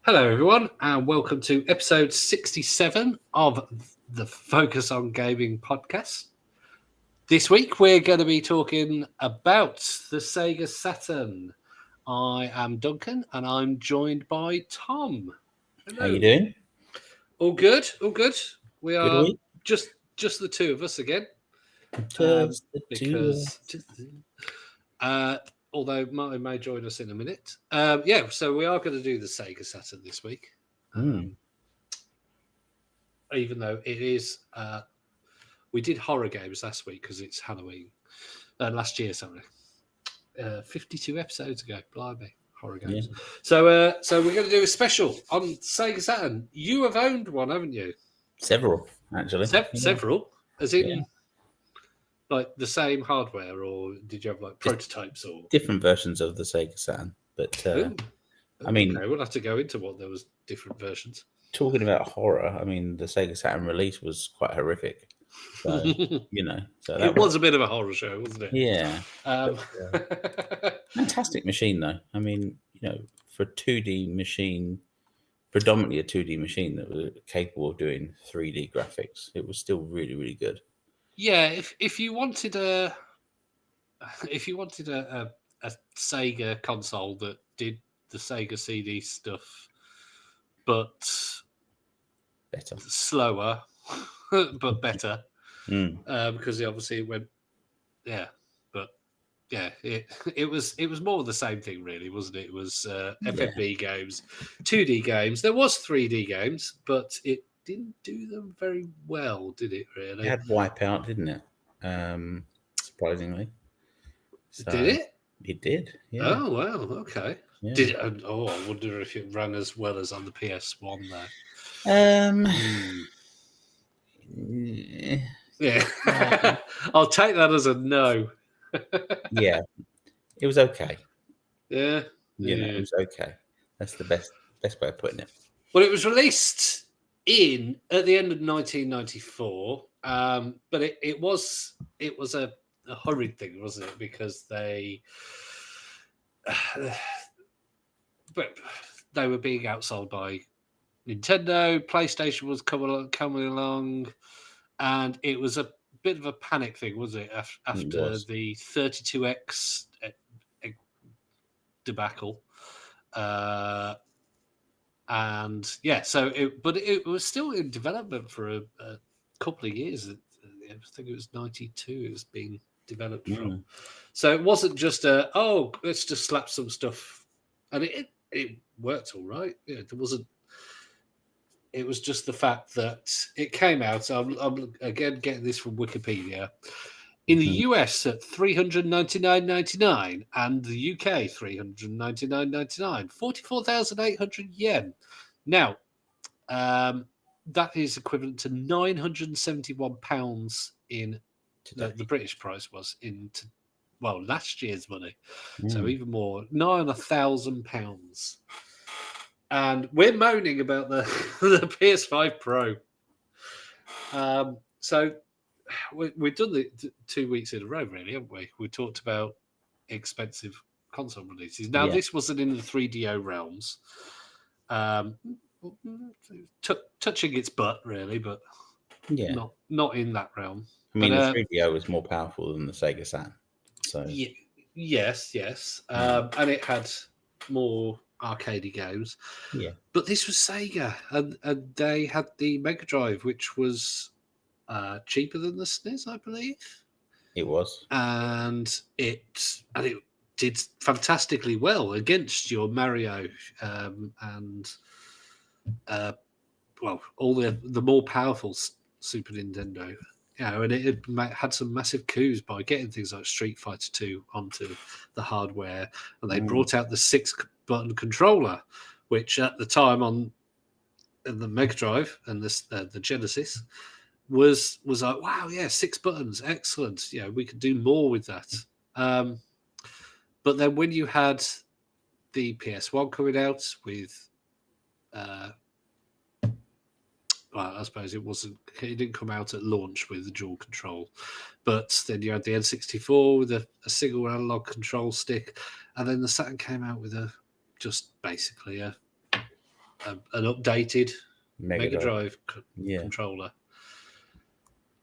Hello, everyone, and welcome to episode 67 of the Focus on Gaming podcast. This week, we're going to be talking about the Sega Saturn. I am Duncan, and I'm joined by Tom. Hello. How you doing? All good, all good. We Good are week? just the two of us again. Just the two of us. Although Martin may join us in a minute. So we are going to do the Sega Saturn this week. Even though it is, we did horror games last week because it's Halloween. Last year, sorry. 52 episodes ago, blimey, horror games. Yeah. So we're going to do a special on Sega Saturn. You have owned one, haven't you? Several, actually. Several, as in like the same hardware, or did you have like prototypes or different versions of the Sega Saturn? But I mean, we'll have to go into what there was different versions. Talking about horror, I mean, the Sega Saturn release was quite horrific. So so it was a bit of a horror show, wasn't it? Yeah. Fantastic machine, though. I mean, for a 2D machine, predominantly a 2D machine that was capable of doing 3D graphics, it was still really, really good. Yeah, if you wanted a Sega console that did the Sega CD stuff, but better, slower, but better, because it obviously went, it was more of the same thing, really, wasn't it? It was FMV games, 2D games. There was 3D games, but it didn't do them very well, did it? Really, it had Wipeout, didn't it? Surprisingly, did it? It did. Yeah. Oh wow. Okay. Yeah. Did it? Oh, I wonder if it ran as well as on the PS1 there. Yeah. I'll take that as a no. Yeah, it was okay. Yeah. It was okay. That's the best way of putting it. Well, it was released at the end of 1994, but it was a hurried thing, wasn't it? Because they were being outsold by Nintendo. PlayStation was coming along, and it was a bit of a panic thing, wasn't it? After the 32X debacle. And but it was still in development for a couple of years. I think it was 92 it was being developed from. So it wasn't just let's just slap some stuff, and it worked all right. There wasn't. It was just the fact that it came out. I'm again getting this from Wikipedia. In the US at $399.99 and the UK $399.99, 44,800 yen. Now, that is equivalent to £971 in the British price was last year's money. So even more, £9,000. And we're moaning about the PS5 Pro. So we've done the 2 weeks in a row, really, haven't we? We talked about expensive console releases. Now, this wasn't in the 3DO realms. Touching its butt, really, but not in that realm. I mean, the 3DO was more powerful than the Sega Saturn. So yes, and it had more arcadey games. Yeah, but this was Sega, and they had the Megadrive, which was cheaper than the SNES, I believe. It was, and it did fantastically well against your Mario and all the more powerful Super Nintendo. And it had some massive coups by getting things like Street Fighter 2 onto the hardware, and they brought out the 6-button controller, which at the time on the Mega Drive and the Genesis was like, wow, 6 buttons, excellent. We could do more with that. But then when you had the PS1 coming out with I suppose it didn't come out at launch with the dual control, but then you had the N64 with a single analog control stick, and then the Saturn came out with just basically a an updated Mega Megadrive Yeah. controller.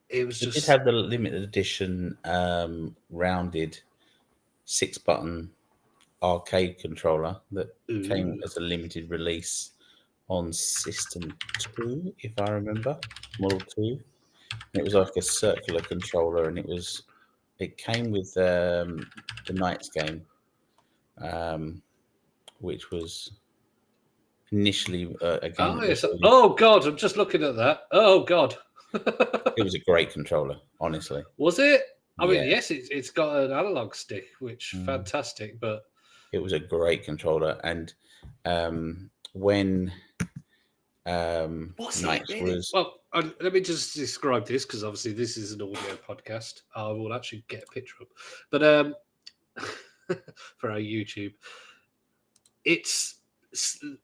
It was It just did have the limited edition rounded 6-button arcade controller that came as a limited release on System 2, if I remember, Model 2. And it was like a circular controller, and it came with the Knights game, which was initially a game oh that was yes. released. Oh god, I'm just looking at that. Oh god. It was a great controller, honestly. Was it? I mean, Yeah. yes, it's got an analog stick, which fantastic, but It was a great controller. And when was Knights it? was Well, let me just describe this because obviously this is an audio podcast. I will actually get a picture up, but for our YouTube, it's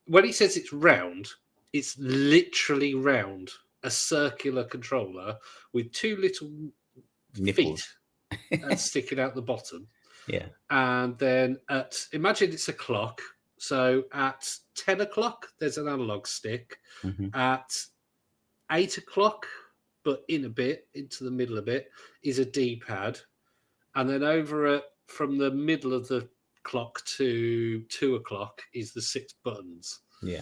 when he says it's round, it's literally round, a circular controller with two little nipples. feet sticking out the bottom. Yeah. And then imagine it's a clock. So at 10 o'clock, there's an analog stick. At 8 o'clock, but in a bit, into the middle a bit, is a D-pad. And then over from the middle of the clock to 2 o'clock is the 6 buttons. Yeah.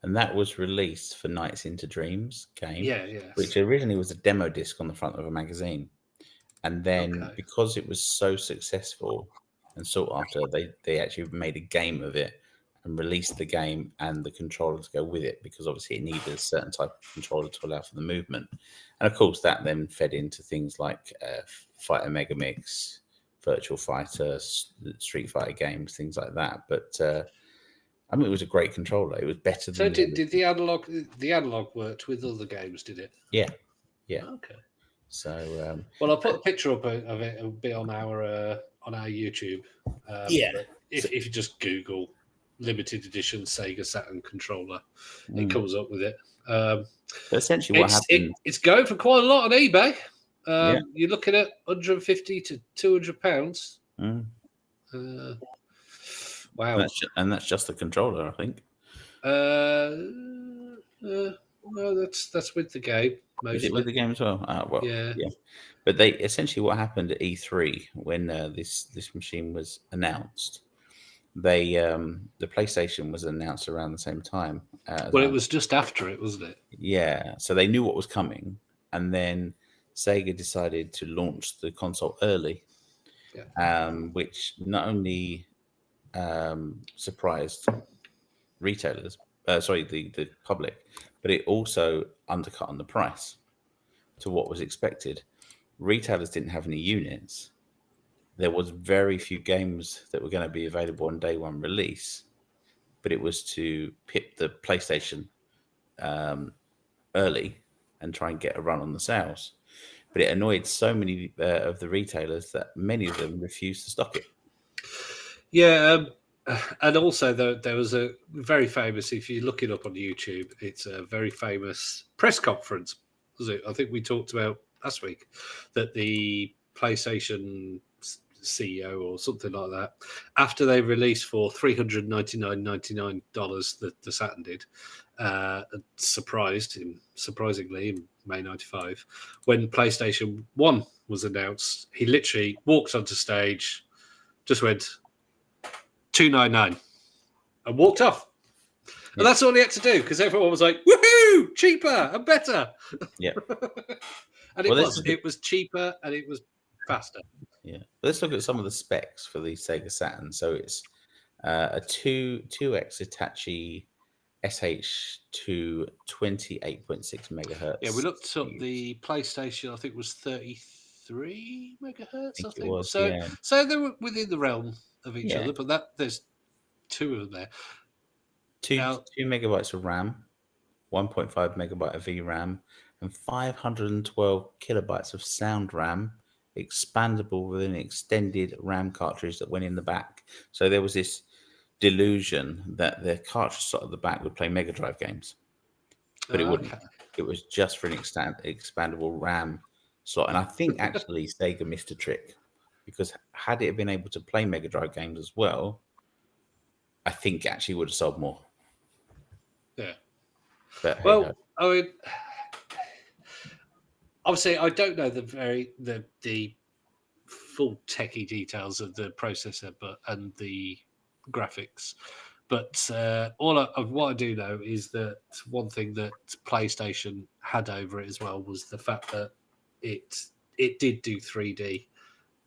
And that was released for Nights into Dreams game, which originally was a demo disc on the front of a magazine. And then because it was so successful and sought after, they actually made a game of it and released the game and the controller to go with it, because obviously it needed a certain type of controller to allow for the movement. And of course, that then fed into things like Fighter Megamix, Virtual Fighter, Street Fighter games, things like that. But I mean, it was a great controller. It was better than. So did the analog worked with other games? Did it? Yeah, yeah. Okay. So well, I'll put a picture up of it. It'll be on our YouTube. If you just Google limited edition Sega Saturn controller, it comes up with it. But essentially, what happened? It's going for quite a lot on eBay. You're looking at £150 to £200. Wow. And that's just the controller, I think. No, that's with the game. Mostly. Is it with the game as well? Well, yeah. But they essentially, what happened at E3 when this machine was announced, the PlayStation was announced around the same time. Well, it was just after it, wasn't it? Yeah. So they knew what was coming, and then Sega decided to launch the console early, which not only surprised retailers, the public, but it also undercut on the price to what was expected. Retailers didn't have any units. There was very few games that were going to be available on day one release, but it was to pip the PlayStation early and try and get a run on the sales. But it annoyed so many of the retailers that many of them refused to stock it. Yeah, and also there was a very famous, if you look it up on YouTube, it's a very famous press conference. Was it? I think we talked about last week that the PlayStation CEO or something like that, after they released for $399.99 the Saturn did, surprisingly in May '95, when PlayStation 1 was announced, he literally walked onto stage, just went $299 and walked off. And that's all he had to do, because everyone was like, woohoo, cheaper and better. Yeah. And it was cheaper and it was faster. Yeah. Let's look at some of the specs for the Sega Saturn. So it's a 2X Hitachi SH2 28.6 megahertz. Yeah, we looked up the PlayStation, I think it was 33 megahertz, I think. It was, so they were within the realm of each other, but there's two of them there. 2 megabytes of RAM, 1.5 megabyte of VRAM, and 512 kilobytes of sound RAM, expandable with an extended RAM cartridge that went in the back. So there was this delusion that the cartridge slot at the back would play Megadrive games, but it wouldn't. It was just for an expandable RAM slot. And I think actually Sega missed a trick, because had it been able to play Megadrive games as well, I think actually would have sold more. Yeah. But hey, well, I mean, obviously, I don't know the full techie details of the processor, and the graphics. But what I do know is that one thing that PlayStation had over it as well was the fact that it did do 3D.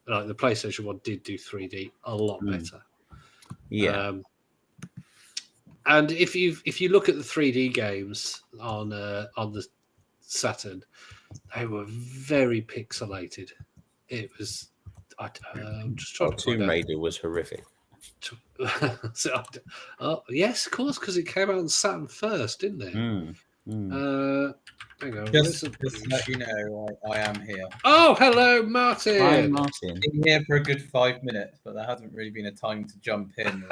Like the PlayStation 1 did do 3D a lot better. Yeah. And if you look at the 3D games on the Saturn, they were very pixelated. It was. I'm just trying to find Tomb out. Raider was horrific. Yes, of course, because it came out on Saturn first, didn't it? Hang on. Just to let you know, I am here. Oh, hello, Martin. Hi, Martin. Been here for a good 5 minutes, but there hasn't really been a time to jump in.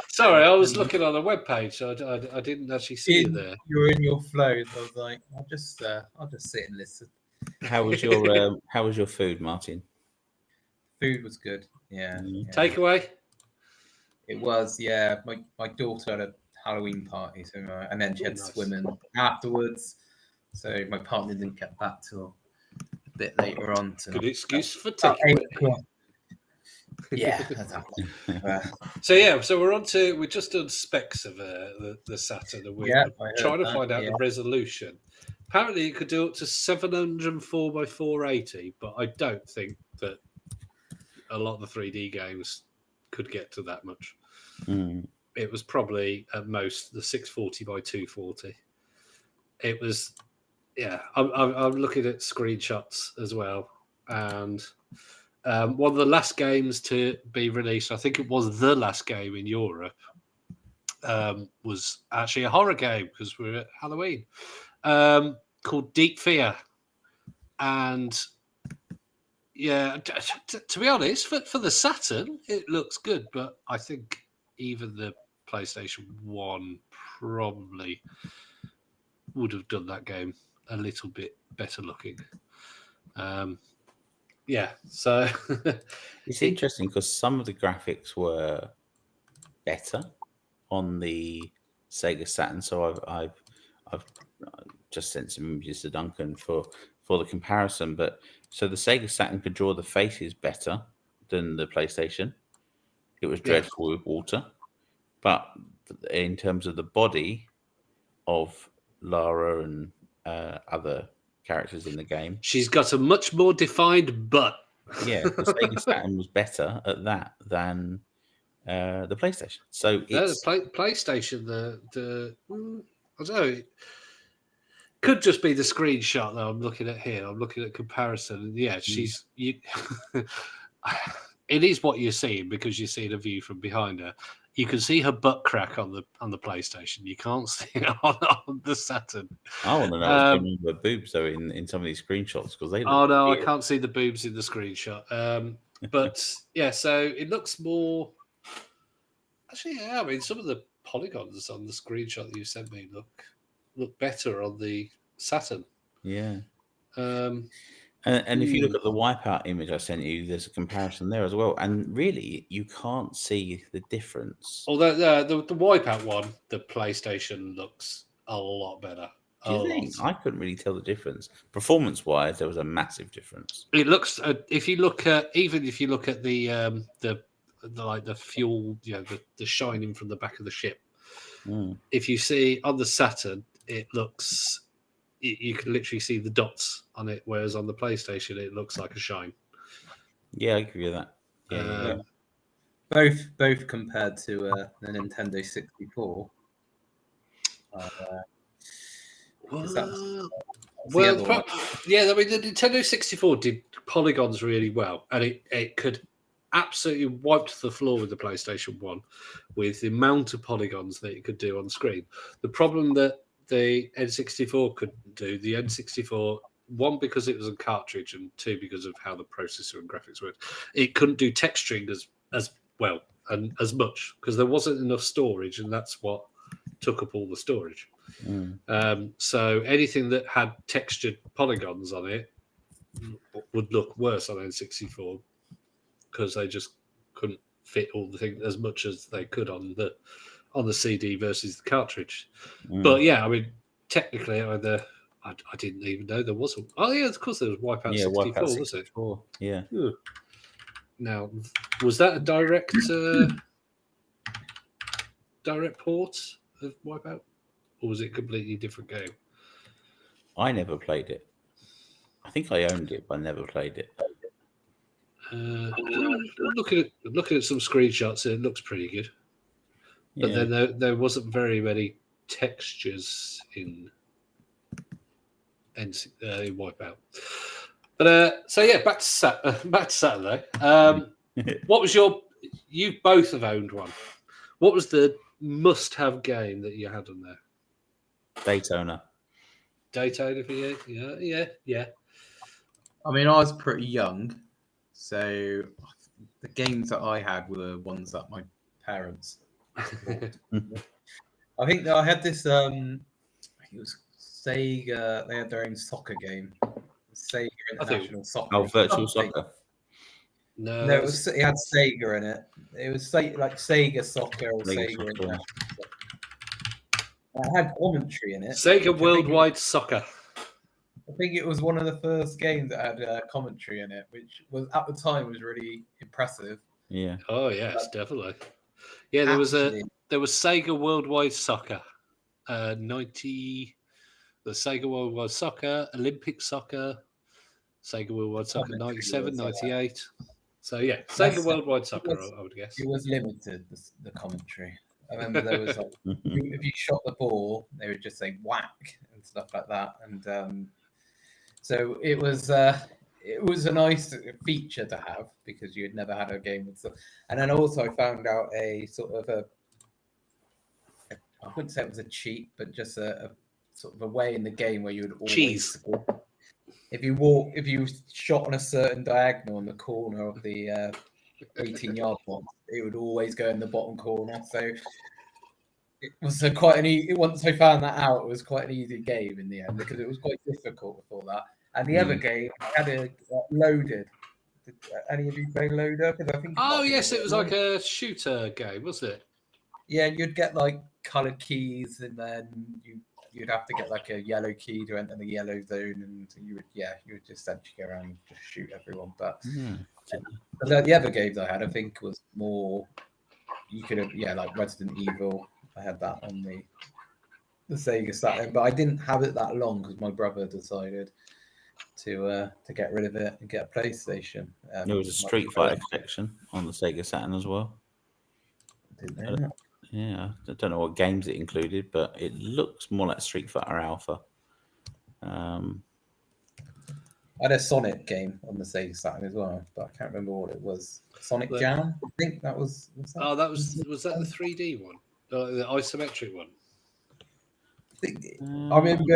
Sorry, I was looking on the webpage, so I didn't actually see you there. You were in your flow, so I was like, I'll just sit and listen. How was your food, Martin? Food was good. Yeah. Takeaway? It was, yeah. My daughter had a Halloween party, so and then she had swimming afterwards. So my partner didn't get back till a bit later on. Good excuse for takeaway. Yeah, exactly. So we're just done specs of the Saturn, and we're trying to find out the resolution. Apparently, it could do up to 704 by 480, but I don't think that a lot of the 3D games could get to that much. It was probably at most the 640 by 240. It was, yeah. I'm looking at screenshots as well, and one of the last games to be released, I think it was the last game in Europe, was actually a horror game because we're at Halloween, called Deep Fear, and yeah, to be honest, for the Saturn, it looks good, but I think even the PlayStation 1 probably would have done that game a little bit better looking. Yeah, so it's interesting because some of the graphics were better on the Sega Saturn. So I've just sent some images to Duncan for the comparison. But so the Sega Saturn could draw the faces better than the PlayStation. It was dreadful with water, but in terms of the body of Lara and other characters in the game, she's got a much more defined butt. Yeah, the Sega Saturn was better at that than the PlayStation. So it's PlayStation. The I don't know. It could just be the screenshot that I'm looking at here. I'm looking at comparison. Yeah, she's you. It is what you're seeing because you're seeing a view from behind her. You can see her butt crack on the PlayStation. You can't see it on the Saturn. I want to know what's the boobs though in some of these screenshots because they. Oh no, weird. I can't see the boobs in the screenshot. But yeah, so it looks more. Actually, yeah. I mean, some of the polygons on the screenshot that you sent me look better on the Saturn. Yeah. And if you look at the Wipeout image I sent you, there's a comparison there as well. And really, you can't see the difference. Although the Wipeout one, the PlayStation looks a lot better. Do you think? I couldn't really tell the difference. Performance-wise, there was a massive difference. It looks. If you look at the like the fuel, the shining from the back of the ship. If you see on the Saturn, it looks. You can literally see the dots on it, whereas on the PlayStation, it looks like a shine. Yeah, I give you that. Yeah. Both compared to the Nintendo 64. I mean, the Nintendo 64 did polygons really well, and it could absolutely wiped the floor with the PlayStation 1 with the amount of polygons that it could do on screen. The problem that the N64 couldn't do, the N64, one, because it was a cartridge, and two, because of how the processor and graphics worked, it couldn't do texturing as well and as much because there wasn't enough storage, and that's what took up all the storage. So anything that had textured polygons on it would look worse on N64 because they just couldn't fit all the things as much as they could on the on the CD versus the cartridge. But yeah, I mean, technically, I didn't even know there was. Oh yeah, of course there was Wipeout 64, Wipeout 64, was it? Yeah. Now, was that a direct port of Wipeout, or was it a completely different game? I never played it. I think I owned it, but I never played it. Looking at some screenshots, it looks pretty good. But then there wasn't very many textures in Wipeout. But so yeah, back to Saturday. What was you both have owned one. What was the must-have game that you had on there? Daytona for you? Yeah. I mean, I was pretty young, so the games that I had were ones that my parents bought. I think I had this. I think it was Sega. They had their own soccer game. Sega International Soccer. Oh, Virtual Soccer. No, it had Sega in it. It was like Sega Soccer or Sega International. It had commentary in it. Sega Worldwide Soccer. I think it was one of the first games that had commentary in it, which was at the time was really impressive. Yeah. Oh yes, definitely. Yeah, there was Sega Worldwide Soccer, the Sega Worldwide Soccer, Olympic Soccer, Sega Worldwide Soccer 97, 98. So yeah, Sega Worldwide Soccer, I would guess. It was limited, the commentary. I remember there was like, if you shot the ball, they would just say whack and stuff like that. And so it was a nice feature to have because you had never had a game with stuff. And then also I found out a sort of I wouldn't say it was a cheat, but just a sort of a way in the game where you would always score. If you shot on a certain diagonal in the corner of the 18-yard box, it would always go in the bottom corner. So it was quite an easy. Once I found that out, it was quite an easy game in the end because it was quite difficult before that. And the other game had a loaded. Did any of you play Loader? I think. Oh yes, it was like a shooter game, wasn't it? Yeah, you'd get like coloured keys, and then you'd have to get like a yellow key to enter the yellow zone, and you would just essentially go around and just shoot everyone. But the other games I had, I think, was more you could have like Resident Evil. I had that on the Sega Saturn, but I didn't have it that long because my brother decided to get rid of it and get a PlayStation. There was a Street Fighter collection on the Sega Saturn as well. Didn't know that. Yeah, I don't know what games it included, but it looks more like Street Fighter Alpha. I had a Sonic game on the Sega Saturn as well, but I can't remember what it was. Sonic Jam, I think that was. Oh, that was that the 3D one, the isometric one? I remember.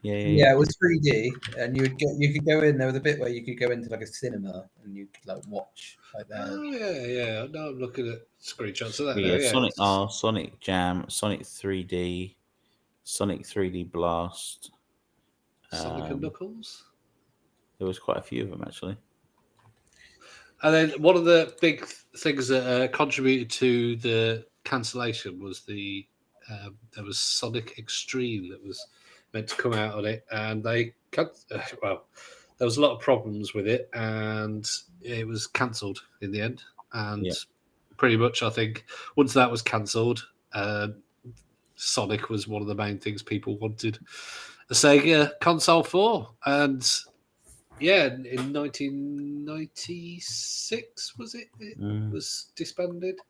Yeah, it was 3D, and you could go in. There was a bit where you could go into like a cinema and you could like watch like that. Oh yeah. Now I'm looking at screenshots of that. Yeah, Sonic R, Sonic Jam, Sonic 3D, Sonic 3D Blast, Sonic and Knuckles. There was quite a few of them actually. And then one of the big things that contributed to the cancellation was there was Sonic Extreme that was meant to come out on it, and there was a lot of problems with it, and it was cancelled in the end. And pretty much, I think once that was cancelled, Sonic was one of the main things people wanted a Sega console for, and in 1996 was it? It was disbanded.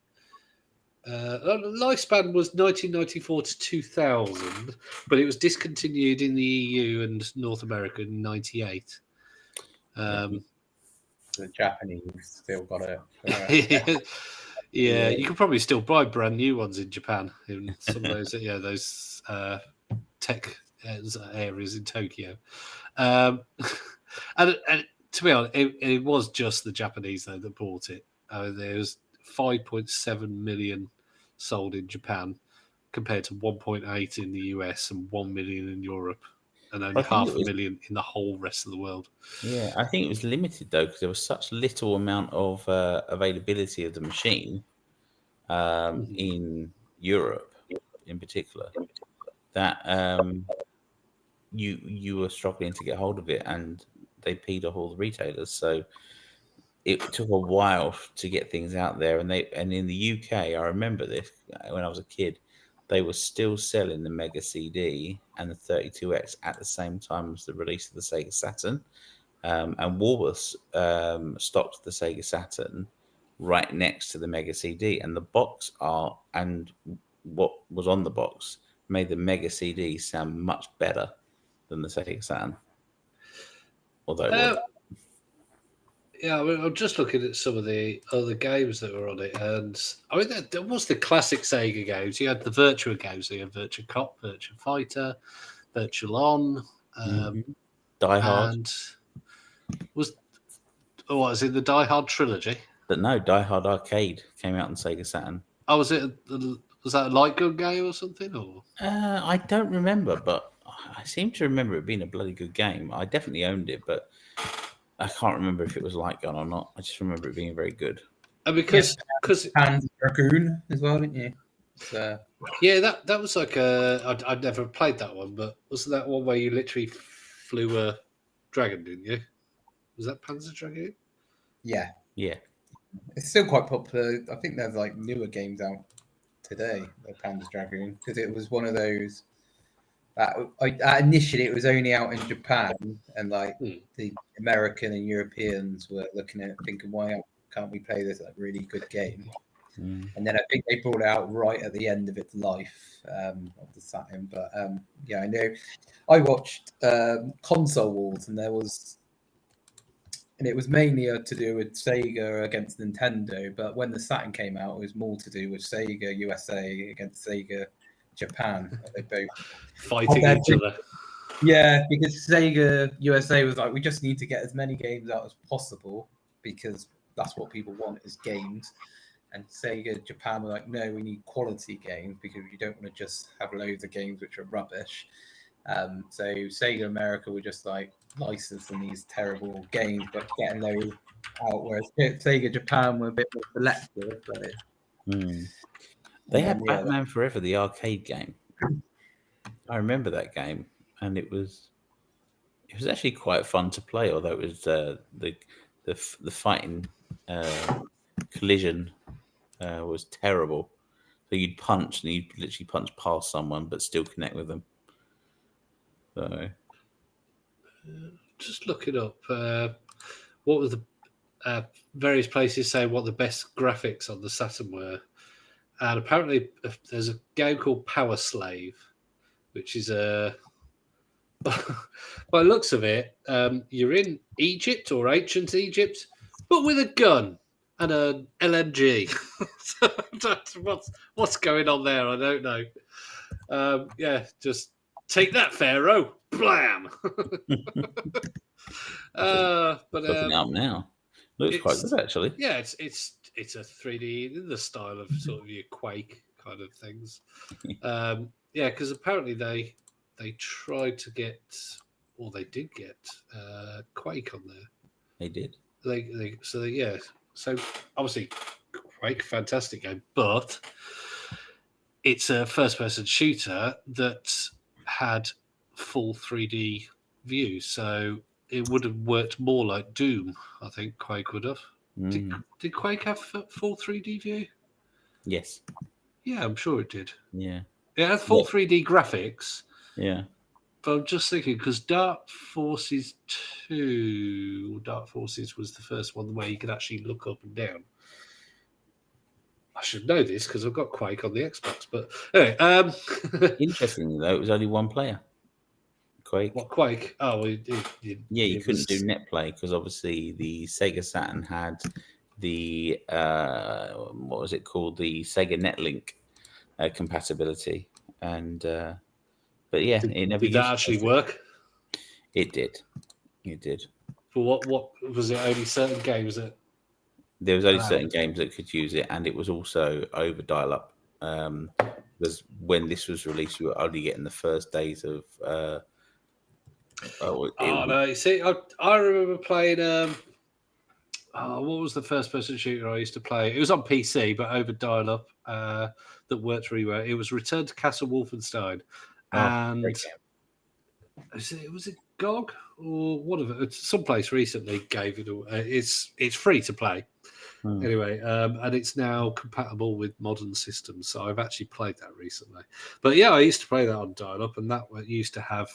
Lifespan was 1994 to 2000, but it was discontinued in the EU and North America in 98. The Japanese still got it. You could probably still buy brand new ones in Japan in some of those those tech areas in Tokyo. And to be honest, it was just the Japanese though that bought it. There was 5.7 million sold in Japan compared to 1.8 in the US and 1 million in Europe, and only 500,000 in the whole rest of the world. Yeah, I think it was limited though because there was such little amount of availability of the machine in Europe in particular, that you were struggling to get hold of it, and they peed off all the retailers. So it took a while to get things out there, and in the UK, I remember this when I was a kid, they were still selling the Mega CD and the 32X at the same time as the release of the Sega Saturn, and Woolworths stocked the Sega Saturn right next to the Mega CD, and the box art and what was on the box made the Mega CD sound much better than the Sega Saturn, although it was. Yeah, I mean, I'm just looking at some of the other games that were on it, and I mean, there was the classic Sega games. You had the Virtua games. So you had Virtua Cop, Virtua Fighter, Virtual On, Die Hard, and was it the Die Hard trilogy? But no, Die Hard Arcade came out on Sega Saturn. Oh, was that a light gun game or something? Or I don't remember, but I seem to remember it being a bloody good game. I definitely owned it, but I can't remember if it was light gun or not. I just remember it being very good. And because Panzer Dragoon as well, didn't you? So, yeah, that was like I'd never played that one, but wasn't that one where you literally flew a dragon, didn't you? Was that Panzer Dragoon? Yeah. It's still quite popular. I think there's like newer games out today, the Panzer Dragoon, because it was one of those that initially it was only out in Japan, and like the American and Europeans were looking at it thinking, why can't we play this really good game? And then I think they brought it out right at the end of its life of the Saturn. But yeah, I know I watched Console Wars, and it was mainly to do with Sega against Nintendo. But when the Saturn came out, it was more to do with Sega USA against Sega Japan. They both fighting each other. Yeah, because Sega USA was like, we just need to get as many games out as possible because that's what people want is games. And Sega Japan were like, no, we need quality games because you don't want to just have loads of games which are rubbish. So Sega America were just like licensing these terrible games, but getting those out. Whereas Sega Japan were a bit more selective. But they had Batman Forever, the arcade game. I remember that game, and it was actually quite fun to play. Although it was the fighting collision was terrible. So you'd punch, and you'd literally punch past someone, but still connect with them. So, just looking up what was the various places say what the best graphics on the Saturn were, and apparently there's a game called Power Slave, which is by the looks of it, you're in Egypt or ancient Egypt, but with a gun and an LMG. So what's going on there? I don't know. Yeah, just take that, Pharaoh! Blam! But looking up now, looks quite good actually. Yeah, it's a 3D in the style of sort of your Quake kind of things. Yeah, because apparently they tried to get, or they did get Quake on there. They did. So obviously Quake, fantastic game, but it's a first-person shooter that had full 3D view, so it would have worked more like Doom. I think Quake would have. Did Quake have full 3D view? Yes. Yeah, I'm sure it did. Yeah. It had full 3D graphics. Yeah. But I'm just thinking, because Dark Forces 2, Dark Forces was the first one where you could actually look up and down. I should know this because I've got Quake on the Xbox. But anyway. Interestingly, though, it was only one player. Quake. What, Quake? Oh, you couldn't do net play because obviously the Sega Saturn had the, what was it called? The Sega Netlink compatibility. And... but yeah, it never did that actually work? It did. It did. For what was it? Only certain games that there was only certain games that could use it, and it was also over dial-up. Because when this was released, you were only getting the first days of. No! You see, I remember playing what was the first-person shooter I used to play? It was on PC, but over dial-up that worked really well. It was Return to Castle Wolfenstein, and was it GOG or whatever? Someplace recently gave it. It's free to play. Anyway, and it's now compatible with modern systems. So I've actually played that recently. But yeah, I used to play that on dial-up, and that used to have.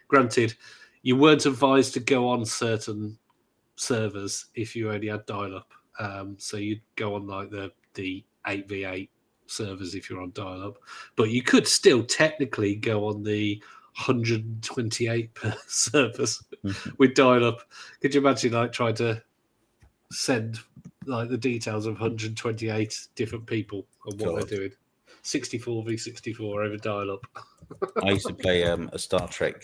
Granted, you weren't advised to go on certain servers if you only had dial-up. So you'd go on like the 8v8 servers if you're on dial-up, but you could still technically go on the 128 per servers with dial-up. Could you imagine like trying to send like the details of 128 different people and what they're doing? 64 v 64 over dial-up. I used to play a Star Trek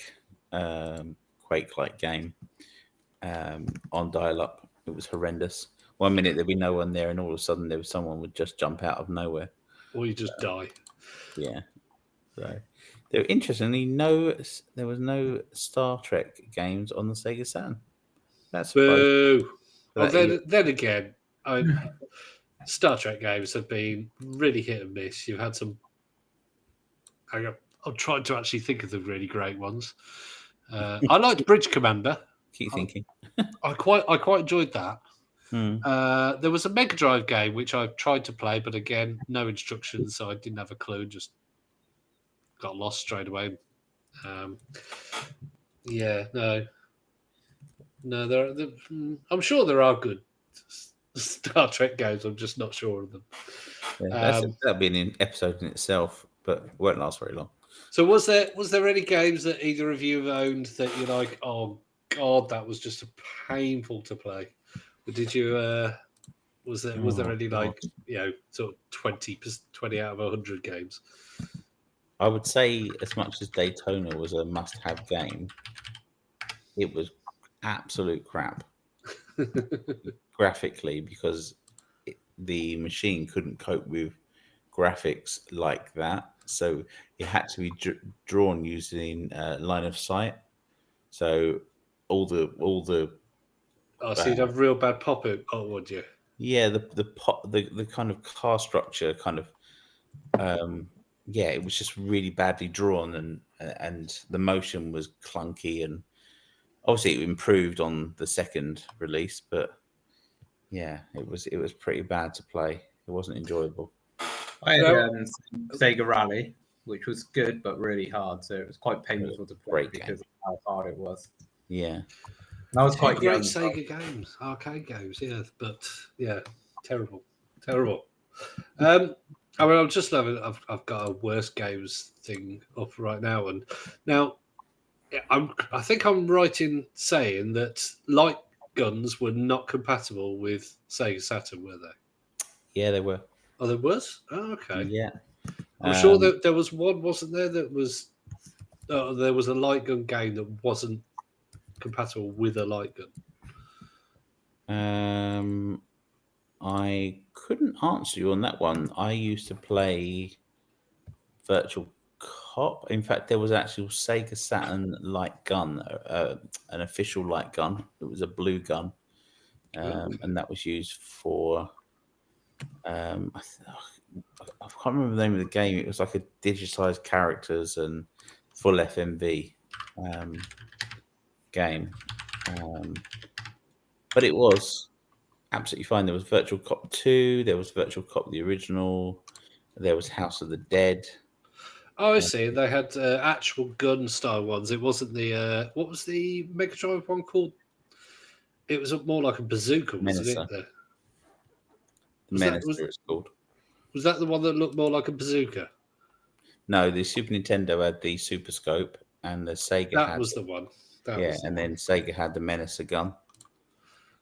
Quake-like game on dial-up. It was horrendous. 1 minute there'd be no one there, and all of a sudden someone would just jump out of nowhere, or you just die. Yeah. So interestingly, there was no Star Trek games on the Sega Saturn. That's boo. Well, then again, Star Trek games have been really hit and miss. You've had some. I'm trying to actually think of the really great ones. I liked Bridge Commander. Keep thinking. I quite enjoyed that. There was a Megadrive game which I tried to play, but again, no instructions, so I didn't have a clue. Just got lost straight away. No. I'm sure there are good Star Trek games. I'm just not sure of them. Yeah, that'd be an episode in itself, but won't last very long. So was there any games that either of you have owned that you're like, oh God, that was just painful to play? Or did you? Was there any like sort of 20 out of 100 games? I would say as much as Daytona was a must-have game, it was absolute crap graphically, because the machine couldn't cope with graphics like that. So it had to be drawn using line of sight. So all the so you'd have real bad pop-up, would you? Yeah, the kind of car structure kind of it was just really badly drawn, and the motion was clunky, and obviously it improved on the second release, but yeah, it was pretty bad to play. It wasn't enjoyable. I had Sega Rally, which was good but really hard, so it was quite painful to play because of how hard it was. Yeah, and I was quite great Sega games, arcade games, but terrible. I mean, I'm just loving. I've got a worst games thing up right now, and now I think I'm right in saying that light guns were not compatible with Sega Saturn, were they? Yeah, they were. Oh, there was? Oh, okay. Yeah. I'm sure that there was one, wasn't there, that was... there was a light gun game that wasn't compatible with a light gun. I couldn't answer you on that one. I used to play Virtual Cop. In fact, there was actually Sega Saturn light gun, an official light gun. It was a blue gun. And that was used for... I can't remember the name of the game. It was like a digitized characters and full FMV game. But it was absolutely fine. There was Virtual Cop 2. There was Virtual Cop the original. There was House of the Dead. Oh, I see. They had actual gun style ones. It wasn't the... what was the Megadrive one called? It was more like a bazooka, wasn't it? The Menacer, it's called. Was that the one that looked more like a bazooka? No, the Super Nintendo had the Super Scope, and the Sega had... was the one. Then Sega had the Menacer gun.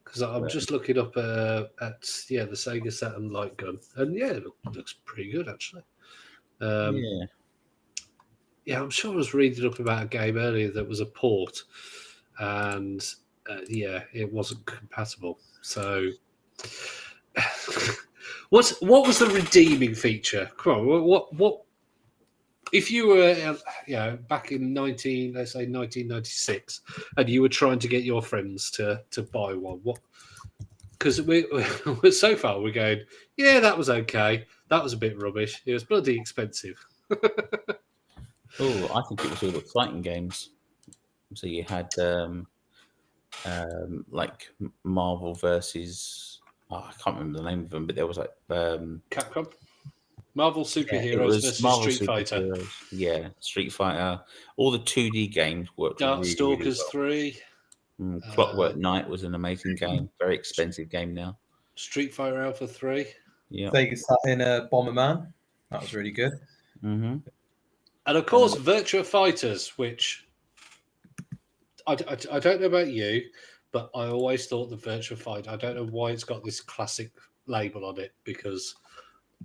Because I'm just looking up at the Sega Saturn light gun, and it looks pretty good actually. I'm sure I was reading up about a game earlier that was a port, and it wasn't compatible. So, what was the redeeming feature? Come on, what? If you were, back in 1996, and you were trying to get your friends to buy one, because so far we're going, yeah, that was okay. That was a bit rubbish. It was bloody expensive. Oh, I think it was all the fighting games. So you had like Marvel versus I can't remember the name of them, but there was like Capcom, Marvel superheroes it was versus Marvel Street Fighter. Yeah, Street Fighter. All the 2D games worked really, Darkstalkers really well. 3. Clockwork Knight was an amazing game. Very expensive game now. Street Fighter Alpha 3. Yeah. Sega Saturn Bomberman. That was really good. Mm-hmm. And of course, Virtua Fighters, which I don't know about you, but I always thought the Virtua Fighter, I don't know why it's got this classic label on it, because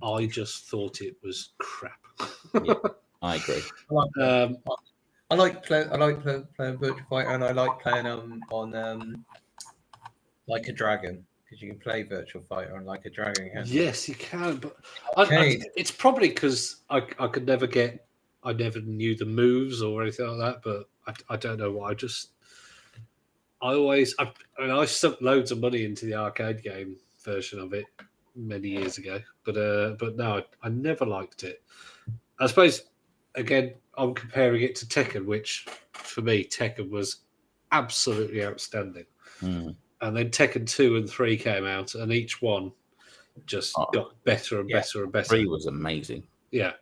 I just thought it was crap. Yeah, I agree. I like playing Virtua Fighter, and I like playing on Like a Dragon, because you can play Virtua Fighter on Like a Dragon. Yes, you can, but it's probably because I could never I never knew the moves or anything like that, but I don't know why. I sunk loads of money into the arcade game version of it many years ago, but no, I never liked it. I suppose, again, I'm comparing it to Tekken, which for me, Tekken was absolutely outstanding. Mm. And then Tekken 2 and 3 came out, and each one just got better and better and better. 3 was amazing. Yeah.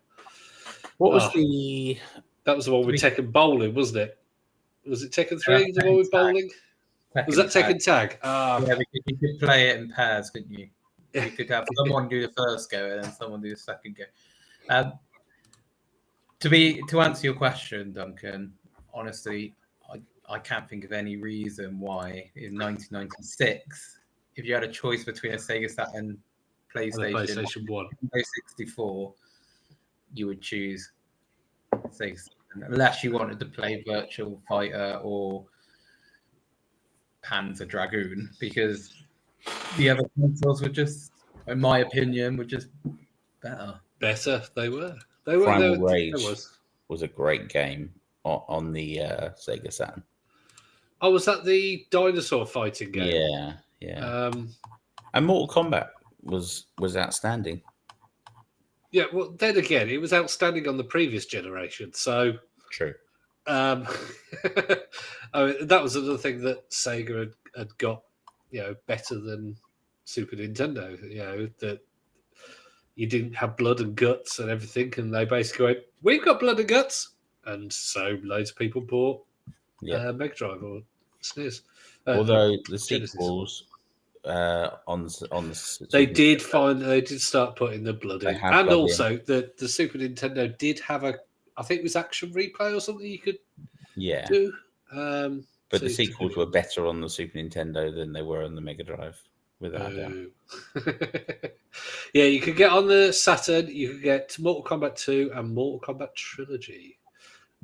What was That was the one with Tekken Bowling, wasn't it? Was it Tekken 3, the one with bowling? Was that Tekken Tag? Yeah, because you could play it in pairs, couldn't you? You could have someone do the first go and then someone do the second go. To answer your question, Duncan, honestly, I can't think of any reason why in 1996, if you had a choice between a Sega Saturn, PlayStation 1, and 64, you would choose Sega Saturn, unless you wanted to play Virtua Fighter or Panzer Dragoon, because the other consoles were just, in my opinion, were just better. Better, they were. Primal Rage was a great game on the Sega Saturn. Oh, was that the dinosaur fighting game? Yeah. And Mortal Kombat was outstanding. Yeah, well, then again, it was outstanding on the previous generation. So true. I mean, that was another thing that Sega had got, better than Super Nintendo. That you didn't have blood and guts and everything, and they basically went, "We've got blood and guts," and so loads of people bought Megadrive or SNES. Although the sequels on the they did start putting the blood in, and also the Super Nintendo did have I think it was Action Replay or something you could do. But the sequels were better on the Super Nintendo than they were on the Mega Drive, without a doubt. Yeah, you could get on the Saturn, you could get Mortal Kombat 2 and Mortal Kombat Trilogy.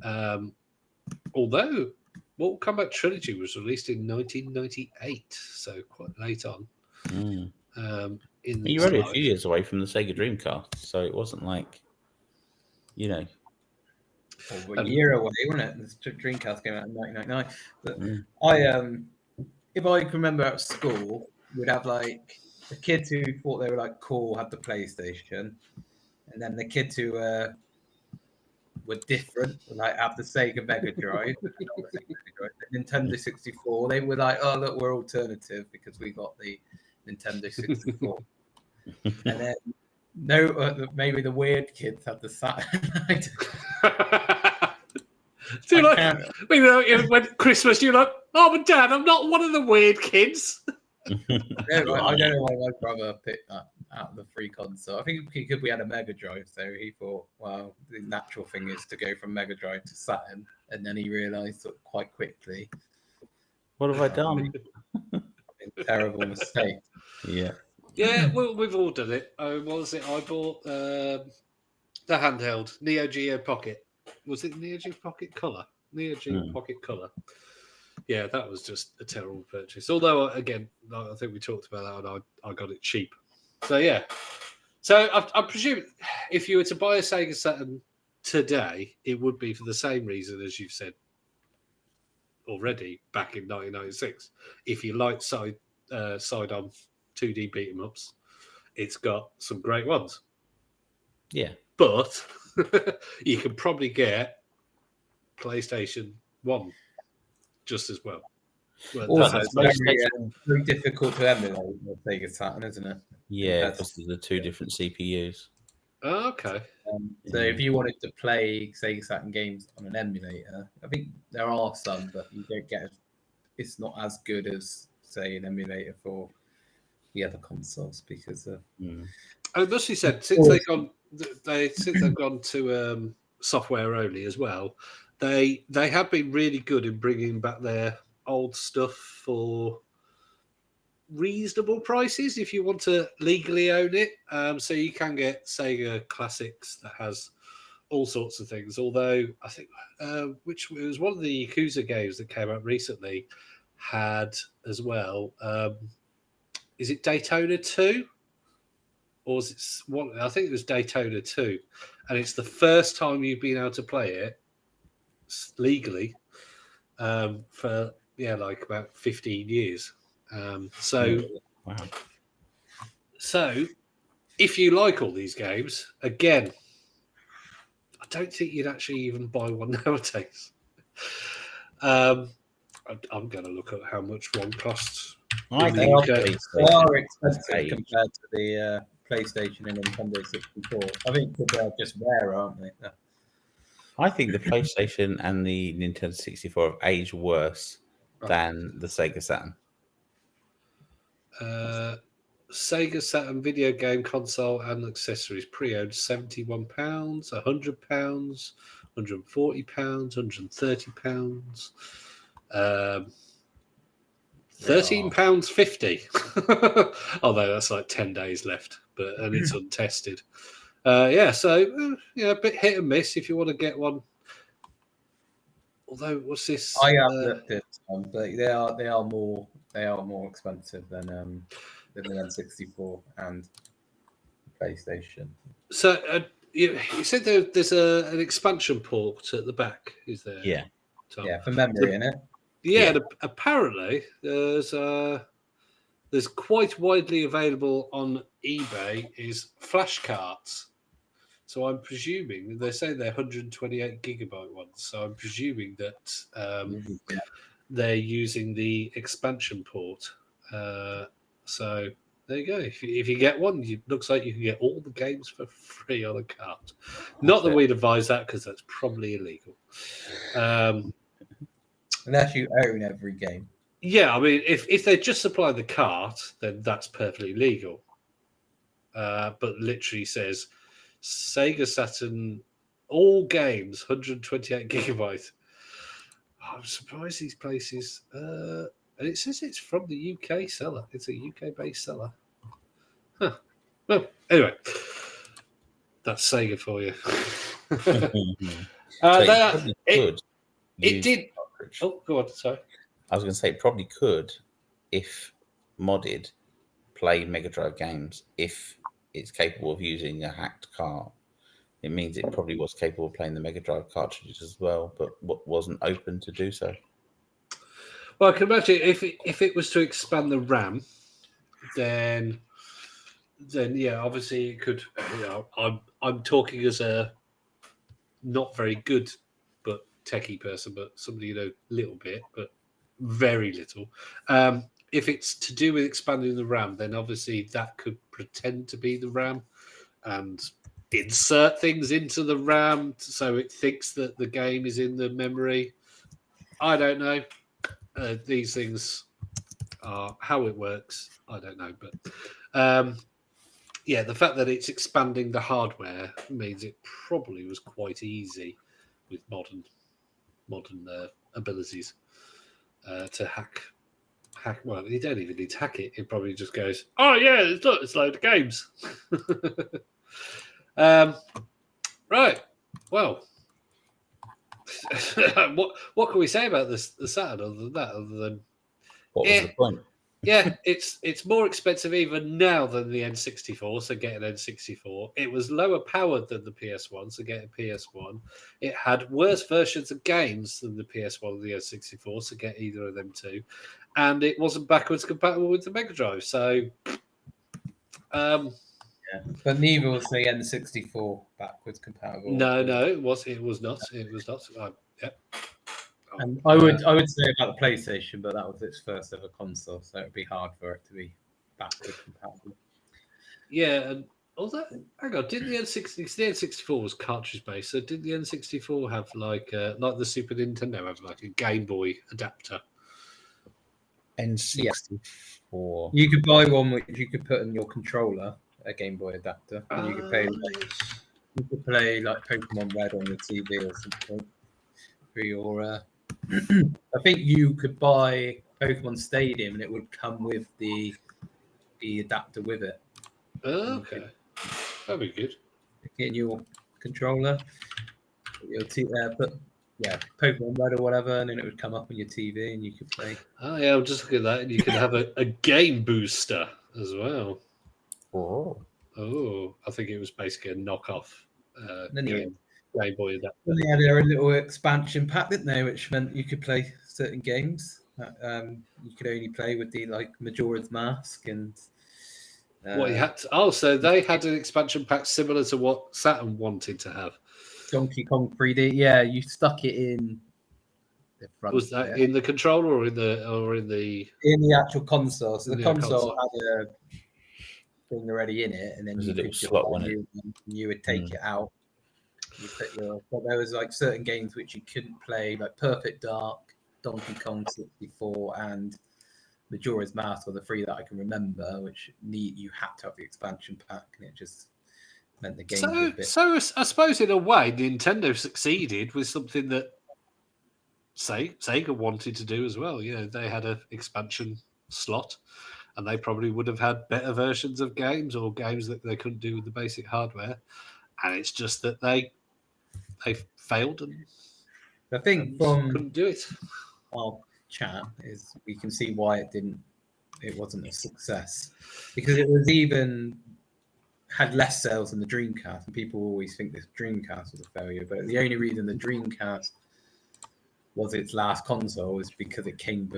Although Mortal Kombat Trilogy was released in 1998, so quite late on. You're only a few years away from the Sega Dreamcast, so it wasn't like, a year away, wasn't it? The Dreamcast came out in 1999. But if I can remember at school, we'd have like the kids who thought they were like cool had the PlayStation, and then the kids who were different, like have the Sega Mega Drive, the Nintendo 64. They were like, "Oh, look, we're alternative because we got the Nintendo 64." And then maybe the weird kids had the Saturn. When Christmas, you're like, "Oh, but Dad, I'm not one of the weird kids." I don't know why my brother picked that out of the free console. I think because we had a Mega Drive, so he thought, well, the natural thing is to go from Mega Drive to Saturn, and then he realised quite quickly, what have I done? Terrible mistake. Yeah, well, we've all done it. What was it? I bought the handheld Neo Geo Pocket. Was it Neo Geo Pocket Color? Neo Geo Pocket Color. Yeah, that was just a terrible purchase. Although, again, I think we talked about that, and I got it cheap. So, yeah. So, I presume if you were to buy a Sega Saturn today, it would be for the same reason as you've said already back in 1996. If you like side-on 2D beat 'em ups. It's got some great ones. Yeah. But you can probably get PlayStation 1 just as well. Also, it's very difficult to emulate the Sega Saturn, isn't it? Yeah, because of the two different CPUs. Oh, okay. So if you wanted to play Sega Saturn games on an emulator, I think there are some, but you don't get. It's not as good as, say, an emulator for the other consoles because of. I must be said, since they've gone to software only as well, they have been really good in bringing back their old stuff for reasonable prices if you want to legally own it. So you can get Sega Classics that has all sorts of things. Although I think which was one of the Yakuza games that came out recently had as well. Is it Daytona 2? Or was it one? I think it was Daytona 2. And it's the first time you've been able to play it legally for like about 15 years. Wow. So if you like all these games, again, I don't think you'd actually even buy one nowadays. I'm going to look at how much one costs. They are expensive compared to the PlayStation and Nintendo 64. I think they're just rare, aren't they? I think the PlayStation and the Nintendo 64 have aged worse than the Sega Saturn. Sega Saturn video game console and accessories pre-owned £71, £100, £140, £130, £13.50. Although that's like 10 days left, and it's untested. So a bit hit and miss if you want to get one. Although, what's this? I have looked at some, but they are more expensive than the N64 and PlayStation. So you said there's an expansion port at the back, is there? Yeah. Tom? Yeah, for memory, in it. Yeah, apparently there's quite widely available on eBay is flash carts. So I'm presuming they say they're 128 gigabyte ones. So I'm presuming that they're using the expansion port. So there you go. If you get one, it looks like you can get all the games for free on a cart. Not that we'd advise that because that's probably illegal. Unless you own every game. Yeah, I mean, if they just supply the cart, then that's perfectly legal. But literally says Sega Saturn, all games, 128 gigabytes. I'm surprised these places. And it says it's from the UK seller. It's a UK-based seller. Huh. Well, anyway, that's Sega for you. It did. Oh, go on. Sorry. I was going to say it probably could, if modded, play Megadrive games if it's capable of using a hacked cart. It means it probably was capable of playing the Megadrive cartridges as well, but wasn't open to do so. Well, I can imagine if it was to expand the RAM, then yeah, obviously it could. I'm talking as a not very good but techie person, but somebody a little bit, but very little. If it's to do with expanding the RAM, then obviously that could pretend to be the RAM and insert things into the RAM so it thinks that the game is in the memory. I don't know. These things are how it works. I don't know, but the fact that it's expanding the hardware means it probably was quite easy with modern abilities to hack. Well, you don't even need to hack it. It probably just goes, oh yeah, it's a load of games. Right. Well, what can we say about the Saturn other than that? Other than what was the point? Yeah, it's more expensive even now than the N64, so get an N64. It was lower powered than the PS1, so get a PS1. It had worse versions of games than the PS1 and the N64, so get either of them too. And it wasn't backwards compatible with the Megadrive, so But neither was the N64 backwards compatible. No, it was not. Yeah. And I would say about the PlayStation, but that was its first ever console, so it would be hard for it to be backward compatible. Yeah, and although, hang on, didn't the N64 was cartridge based? So did the N64 have like the Super Nintendo have like a Game Boy adapter? N64. Yeah. You could buy one which you could put in your controller, a Game Boy adapter, and you could play like Pokemon Red on your TV or something. For your, I think you could buy Pokemon Stadium and it would come with the adapter with it. Okay, that'd be good. In your controller, put Pokemon Red or whatever, and then it would come up on your TV and you could play. Oh yeah, I'm just looking at that, and you could have a game booster as well. Oh, I think it was basically a knockoff Game Boy adapter. Then they had their little expansion pack, didn't they? Which meant you could play certain games. You could only play with the Majora's Mask and. What you had to, so they had an expansion pack similar to what Saturn wanted to have. Donkey Kong 3D, yeah, you stuck it in the front. Was that in the controller or in the actual console? So the console had a thing already in it, and then you could slot one. You would take it out. You put but there was certain games which you couldn't play, like Perfect Dark, Donkey Kong 64, and Majora's Mask were the three that I can remember, which you had to have the expansion pack, and it just meant the game was a bit... So I suppose in a way, Nintendo succeeded with something that Sega wanted to do as well. You know, they had an expansion slot, and they probably would have had better versions of games or games that they couldn't do with the basic hardware. And it's just that they failed and I think from couldn't do it. Our chat is we can see why it wasn't a success, because it was had less sales than the Dreamcast, and people always think this Dreamcast was a failure, but the only reason the Dreamcast was its last console is because it came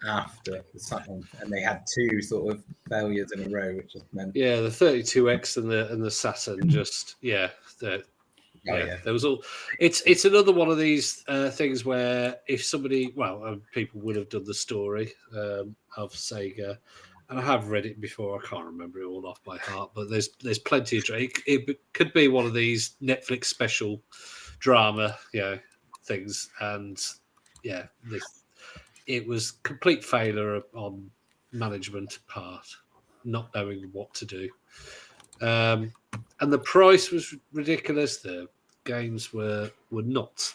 after the Saturn, and they had two sort of failures in a row, which just meant the 32X and the Saturn just there was all. It's another one of these things where if somebody, people would have done the story of Sega, and I have read it before. I can't remember it all off by heart, but there's plenty of. It could be one of these Netflix special drama, things, and it was complete failure on management part, not knowing what to do. And the price was ridiculous. The games were not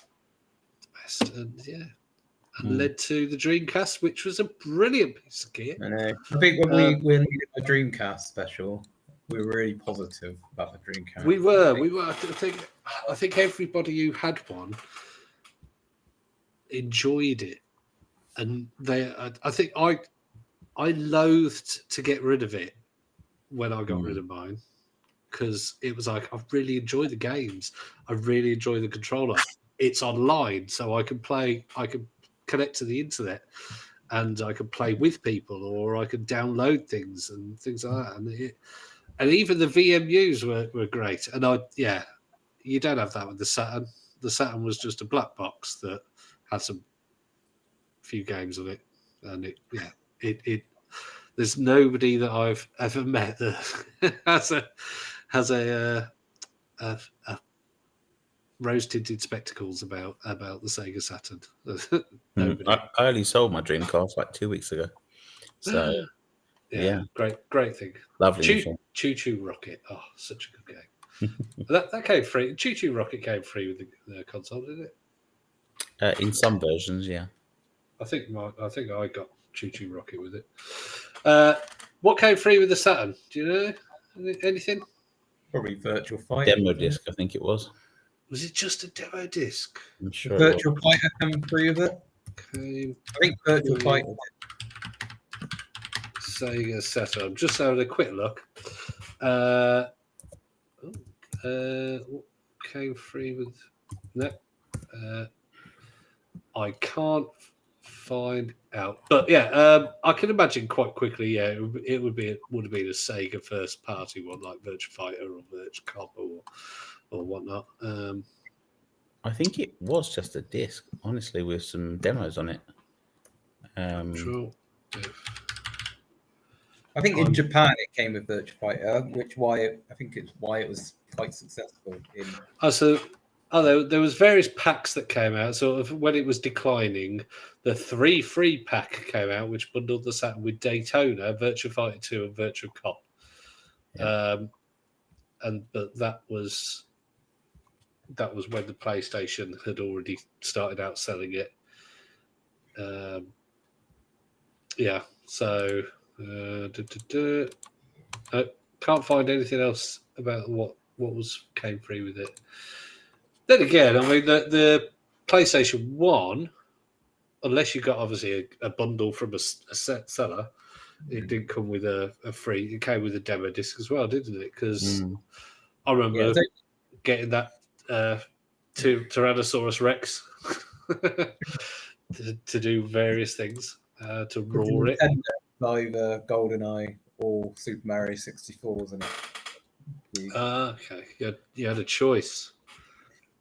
the best, and led to the Dreamcast, which was a brilliant piece of kit. I know. I think when we did a Dreamcast special, we were really positive about the Dreamcast. We were. I think everybody who had one enjoyed it, and I think I loathed to get rid of it when I got rid of mine, because it was like, I really enjoy the games. I really enjoy the controller. It's online, so I can connect to the internet, and I can play with people, or I can download things and things like that. And even the VMUs were great. And you don't have that with the Saturn. The Saturn was just a black box that had few games on it, and it there's nobody that I've ever met that has a rose-tinted spectacles about the Sega Saturn. I only sold my Dreamcast like 2 weeks ago. So great thing. Lovely. Choo Choo Rocket. Oh, such a good game. that came free. Choo Choo Rocket came free with the console, didn't it? In some versions, yeah. I think I got Choo Choo Rocket with it. What came free with the Saturn? Do you know anything? Probably Virtual Fighter. Demo disc, I think it was. Was it just a demo disc? I'm sure. Virtual Fighter came free with it. I think Virtual Fighter did. Sega Saturn. I'm just having a quick look. What came free with that? I can't find out. But yeah, I can imagine quite quickly. Yeah, it would have been a Sega first party one like Virtua Fighter or Virtua Cop or whatnot. I think it was just a disc, honestly, with some demos on it. Sure. I think in Japan it came with Virtua Fighter, I think it's why it was quite successful. There was various packs that came out. Sort of when it was declining, the 3 free pack came out, which bundled the Saturn with Daytona, Virtua Fighter 2, and Virtua Cop. Yeah. But that was when the PlayStation had already started out selling it. Yeah, so I can't find anything else about what came free with it. Then again, I mean the PlayStation 1, unless you got obviously a bundle from a set seller, it didn't come with a free. It came with a demo disc as well, didn't it? Because I remember getting that Tyrannosaurus Rex to do various things, to roar it. Either GoldenEye or Super Mario 64, wasn't it? Okay, you had a choice.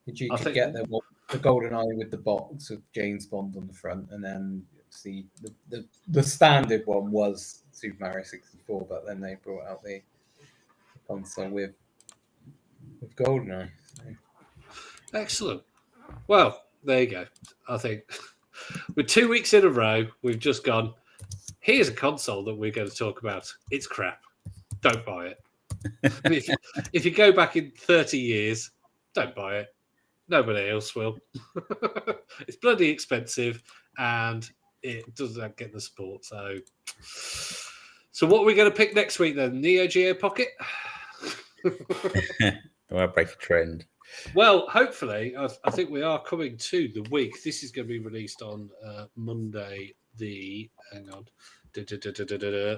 You could get the GoldenEye with the box of James Bond on the front, and then see the standard one was Super Mario 64, but then they brought out the console with GoldenEye. So. Excellent. Well, there you go. I think with 2 weeks in a row, we've just gone, here's a console that we're going to talk about. It's crap. Don't buy it. If you go back in 30 years, don't buy it. Nobody else will. It's bloody expensive and it doesn't get the support. So what are we going to pick next week then? Neo Geo Pocket? I'll break a trend. Well, hopefully, I think we are coming to the week. This is going to be released on Monday,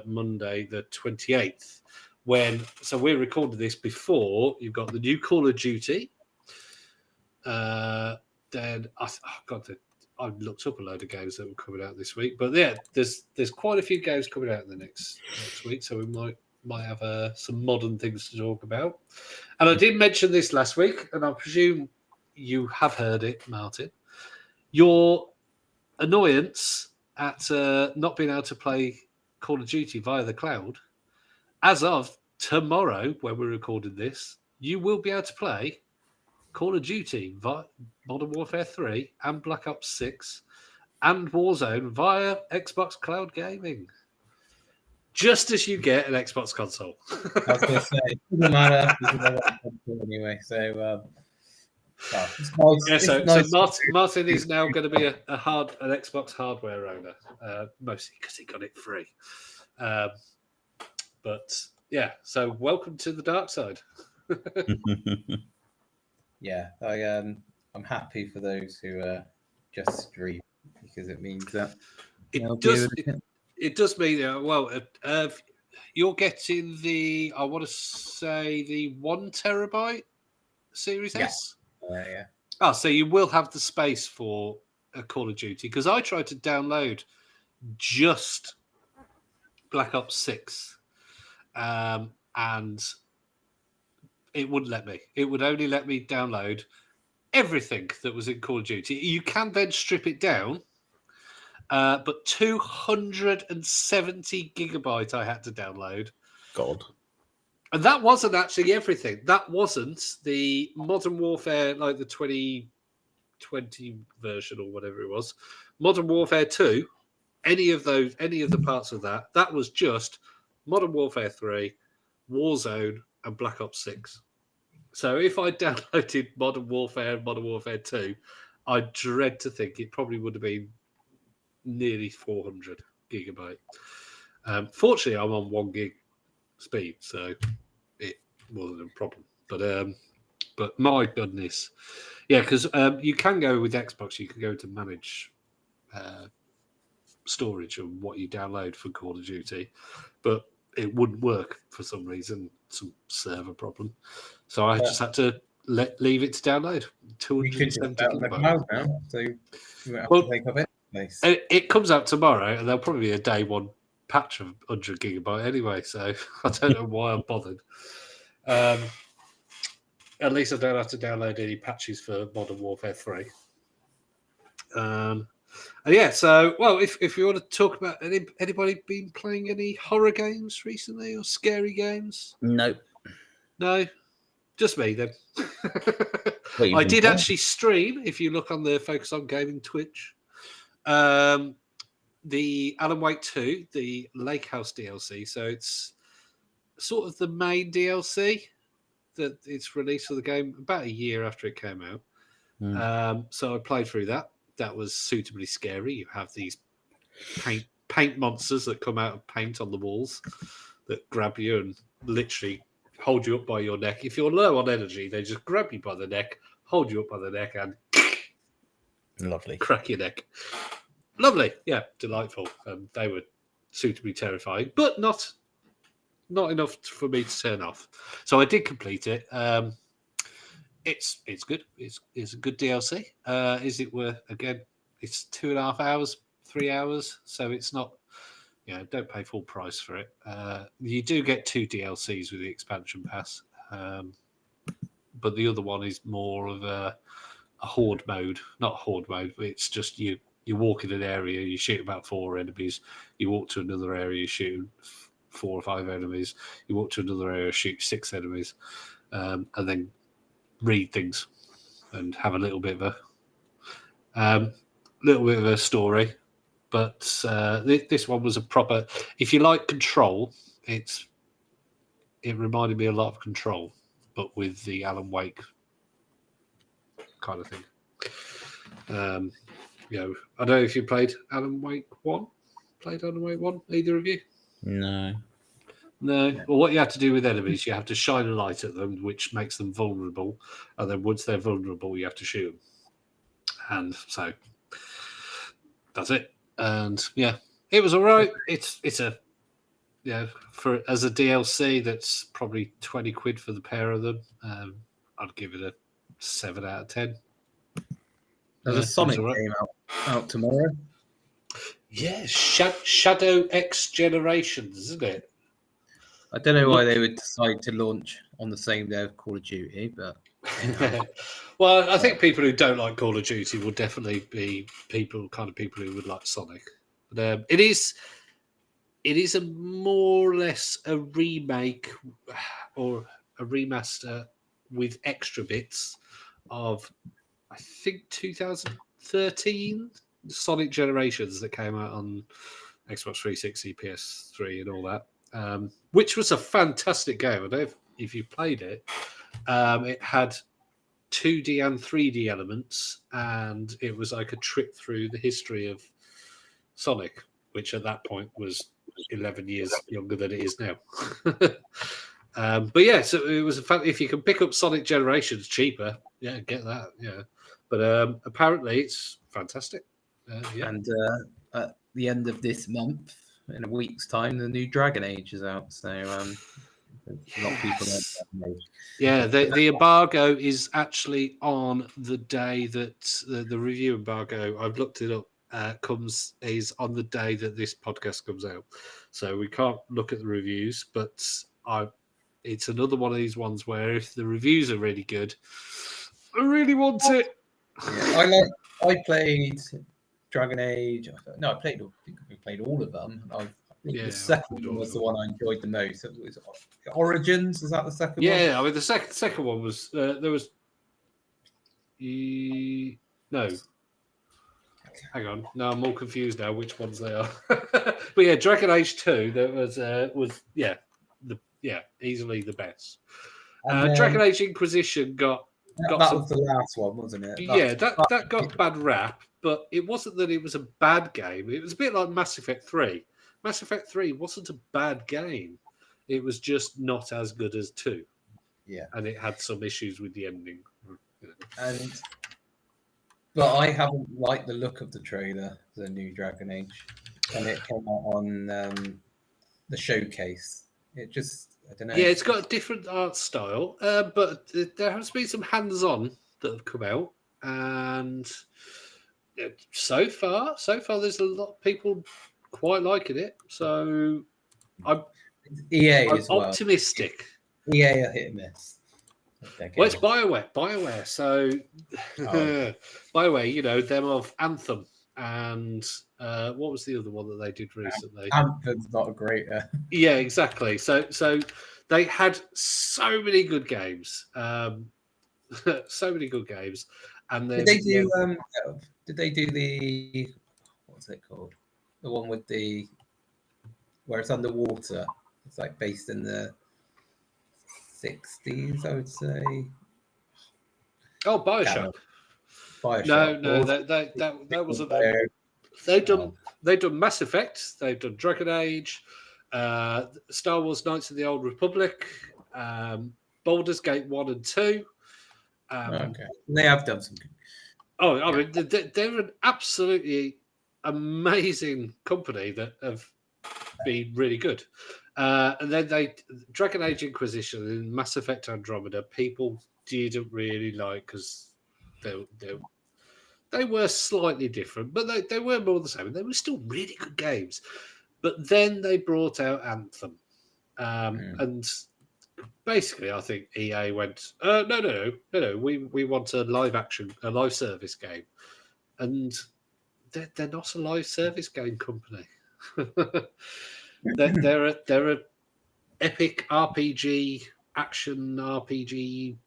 Monday the 28th. So we're recording this before you've got the new Call of Duty. Then I looked up a load of games that were coming out this week, but yeah, there's quite a few games coming out in the next week, so we might have some modern things to talk about. And I did mention this last week, and I presume you have heard it, Martin. Your annoyance at not being able to play Call of Duty via the cloud, as of tomorrow, when we're recording this, you will be able to play Call of Duty, Modern Warfare 3, and Black Ops 6, and Warzone via Xbox Cloud Gaming. Just as you get an Xbox console. I was going to say, it doesn't matter anyway. So, it's nice. So Martin is now going to be an Xbox hardware owner, mostly because he got it free. But yeah, so welcome to the dark side. Yeah, I'm happy for those who just stream, because it means that it does mean you're getting the, I want to say, the 1 terabyte Series S. Yeah. Oh, so you will have the space for a Call of Duty, because I tried to download just Black Ops 6, and it wouldn't let me. It would only let me download everything that was in Call of Duty. You can then strip it down, but 270 gigabyte I had to download. God. And that wasn't actually everything. That wasn't the Modern Warfare, like the 2020 version or whatever it was. Modern Warfare 2, any of the parts of that, that was just Modern Warfare 3, Warzone, and Black Ops 6. So if I downloaded Modern Warfare and Modern Warfare 2, I dread to think it probably would have been nearly 400 gigabyte. Fortunately, I'm on 1 gig speed, so it wasn't a problem. But my goodness, yeah, because you can go with Xbox. You can go to manage storage and what you download for Call of Duty, but it wouldn't work for some reason, some server problem. So I just had to leave it to download. 270 gigabytes. Now, so you won't have to think of it. Nice. It comes out tomorrow, and there'll probably be a day one patch of 100 gigabyte anyway. So I don't know why I'm bothered. At least I don't have to download any patches for Modern Warfare 3. And yeah, so if you want to talk about anybody been playing any horror games recently or scary games? Nope. No, just me then. I did actually stream. If you look on the Focus on Gaming Twitch, the Alan Wake 2, the Lake House DLC. So it's sort of the main DLC that it's released for the game about a year after it came out. So I played through that. That was suitably scary. You have these paint monsters that come out of paint on the walls that grab you and literally hold you up by your neck. If you're low on energy, they just grab you by the neck, hold you up by the neck, and lovely crack your neck. Lovely, yeah, delightful. They were suitably terrifying, but not enough for me to turn off. So I did complete it. It's good. It's a good DLC. Is it worth? Again, it's 2.5 hours, 3 hours. So it's not. Don't pay full price for it. You do get 2 DLCs with the expansion pass, but the other one is more of a horde mode. Not horde mode, but it's just you walk in an area, you shoot about 4 enemies. You walk to another area, you shoot 4 or 5 enemies. You walk to another area, shoot 6 enemies, and then read things and have a little bit of a story. But this one was a proper. If you like Control, it reminded me a lot of Control, but with the Alan Wake kind of thing. I don't know if you played Alan Wake 1. Played Alan Wake 1? Either of you? No. Well, what you have to do with enemies, you have to shine a light at them, which makes them vulnerable. And then once they're vulnerable, you have to shoot them. And so that's it. And yeah, it was all right. It's a as a DLC, that's probably 20 quid for the pair of them. I'd give it a 7 out of 10. There's a Sonic game out tomorrow. Yeah, Shadow X Generations, isn't it? I don't know why they would decide to launch on the same day of Call of Duty, but well, I think people who don't like Call of Duty will definitely be people who would like Sonic. But it is a more or less a remake or a remaster with extra bits of, I think, 2013 Sonic Generations that came out on Xbox 360, PS3, and all that. Which was a fantastic game. I don't know if you played it. It had 2D and 3D elements, and it was like a trip through the history of Sonic, which at that point was 11 years younger than it is now. But yeah, so it was if you can pick up Sonic Generations cheaper, yeah, get that. Yeah, but apparently it's fantastic. Yeah. And at the end of this month, in a week's time, the new Dragon Age is out. So a lot of people like Dragon Age. Yeah, the embargo is actually on the day that the review embargo, I've looked it up, is on the day that this podcast comes out. So we can't look at the reviews, but it's another one of these ones where if the reviews are really good, I really want it. Yeah, I played Dragon Age. No, I think we played all of them. I think the second one was the one I enjoyed the most. It was Origins. Is that the second one? Yeah, I mean the second one was there was no. Hang on, no, I'm all confused now. Which ones they are? But yeah, Dragon Age 2. That was easily the best. Dragon Age Inquisition got that was the last one, wasn't it? That got bad rap, but it wasn't that it was a bad game. It was a bit like Mass Effect 3. Mass Effect 3 wasn't a bad game. It was just not as good as 2. Yeah. And it had some issues with the ending. But I haven't liked the look of the trailer, the new Dragon Age. And it came out on the showcase. It just, I don't know. Yeah, it's got a different art style, but there has been some hands-on that have come out, and so far, there's a lot of people quite liking it. So I'm optimistic. EA are hit and miss. Well, it's BioWare. So BioWare, them of Anthem and what was the other one that they did recently? Anthem's not a great. Yeah, exactly. So they had so many good games. So many good games. And then did they do the what's it called? The one with where it's underwater. It's like based in the 60s, I would say. Oh, Bioshock. No, that wasn't. They've done Mass Effect. They've done Dragon Age, Star Wars: Knights of the Old Republic, Baldur's Gate 1 and 2. Okay, they have done some. I mean, they're an absolutely amazing company that have been really good. And then Dragon Age Inquisition and Mass Effect Andromeda, people didn't really like because they were slightly different, but they were more the same. They were still really good games. But then they brought out Anthem. And basically, I think EA went, no. We want a live service game. And they're not a live service game company. they're a epic RPG, action RPG,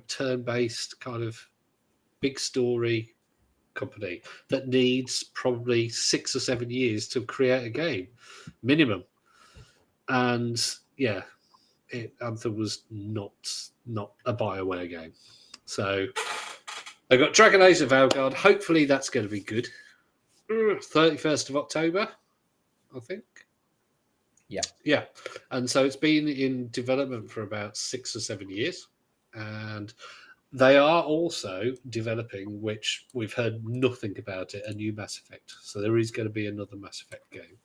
turn-based kind of big story company that needs probably 6 or 7 years to create a game minimum. And Anthem was not a BioWare game. So I got Dragon Age of Vanguard. Hopefully that's going to be good. 31st of October, I think. Yeah. And so it's been in development for about 6 or 7 years. And they are also developing, which we've heard nothing about it, a new Mass Effect. So there is going to be another Mass Effect game.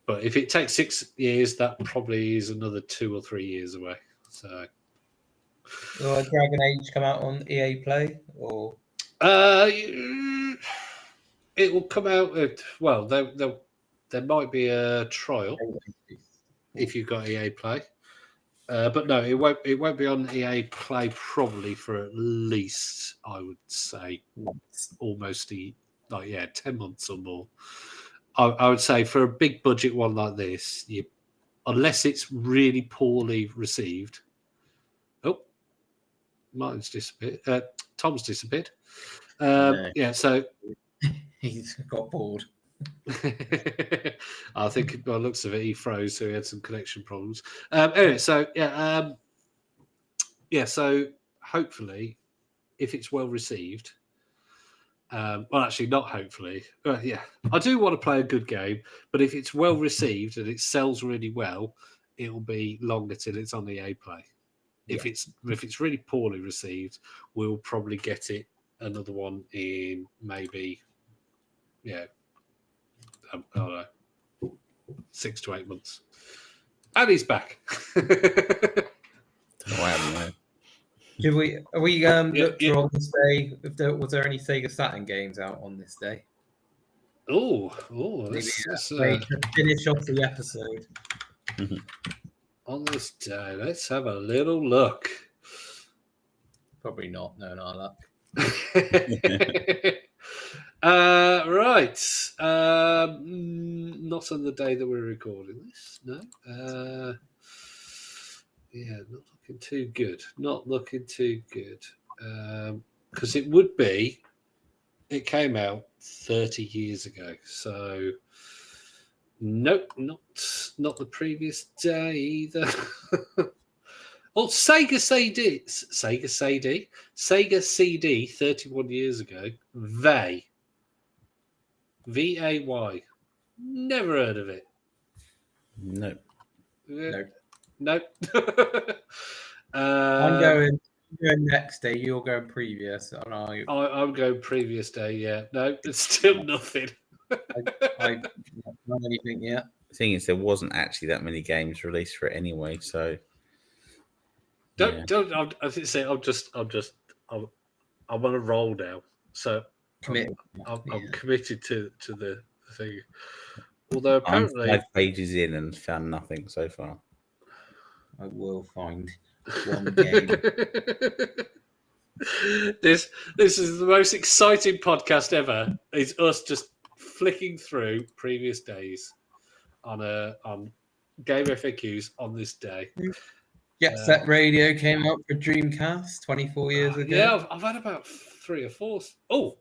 But if it takes 6 years, that probably is another 2 or 3 years away. So, will Dragon Age come out on EA Play or? It will come out. Well, there might be a trial if you've got EA Play, but no, it won't. It won't be on EA Play probably for at least, I would say, almost 10 months or more. I would say for a big budget one like this, unless it's really poorly received. Oh, Martin's disappeared. Tom's disappeared. Yeah, so he's got bored. I think by the looks of it, he froze, so he had some connection problems. Anyway, so so hopefully, if it's well received. Well, actually, not hopefully. I do want to play a good game, but if it's well received and it sells really well, it'll be longer till it's on EA Play. If it's really poorly received, we'll probably get it another one in maybe, I don't know, 6 to 8 months. And he's back. Are we looked on this day? Was there any Sega Saturn games out on this day? Let's finish off the episode. On this day, let's have a little look. Probably not. No, not luck. Right. Not on the day that we're recording this. No. Not looking too good. Not looking too good. Because it came out 30 years ago. So, nope, not the previous day either. Sega CD 31 years ago. VAY. VAY. Never heard of it. No. Nope. I'm going next day. You're going previous. I'm going previous day. Yeah. No, it's still nothing. I not done anything yet. The thing is, there wasn't actually that many games released for it anyway. So don't. I think I'm on a roll now. So Committed. I'm committed to the thing. Although apparently I'm 5 pages in and found nothing so far. I will find one game. This is the most exciting podcast ever. It's us just flicking through previous days on game FAQs on this day. Yes, that radio came out for Dreamcast 24 years ago. Yeah, I've had about 3 or 4. Oh.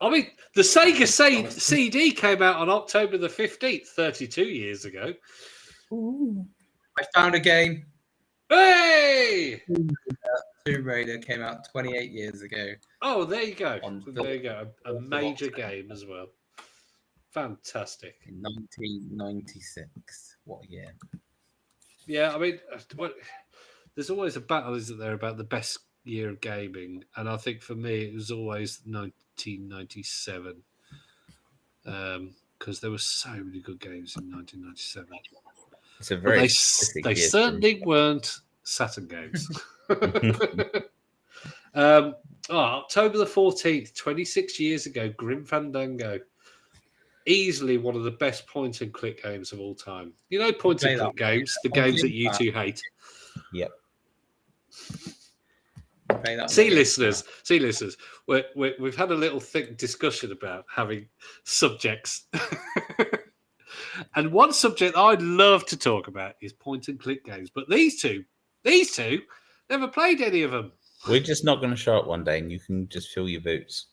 I mean, the Sega CD came out on October the 15th, 32 years ago. Ooh. I found a game. Hey! Tomb Raider came out 28 years ago. Oh, there you go. There you go. A major game as well. Fantastic. In 1996. What a year. Yeah, I mean, there's always a battle, isn't there, about the best year of gaming. And I think for me, it was always 1997. Because there were so many good games in 1997. It's a very they certainly weren't Saturn games. October the 14th, 26 years ago, Grim Fandango. Easily one of the best point-and-click games of all time. You know point-and-click games? The games that you two hate. Yep. See, listeners, we've had a little thick discussion about having subjects. And one subject I'd love to talk about is point-and-click games. But these two never played any of them. We're just not going to show up one day and you can just fill your boots.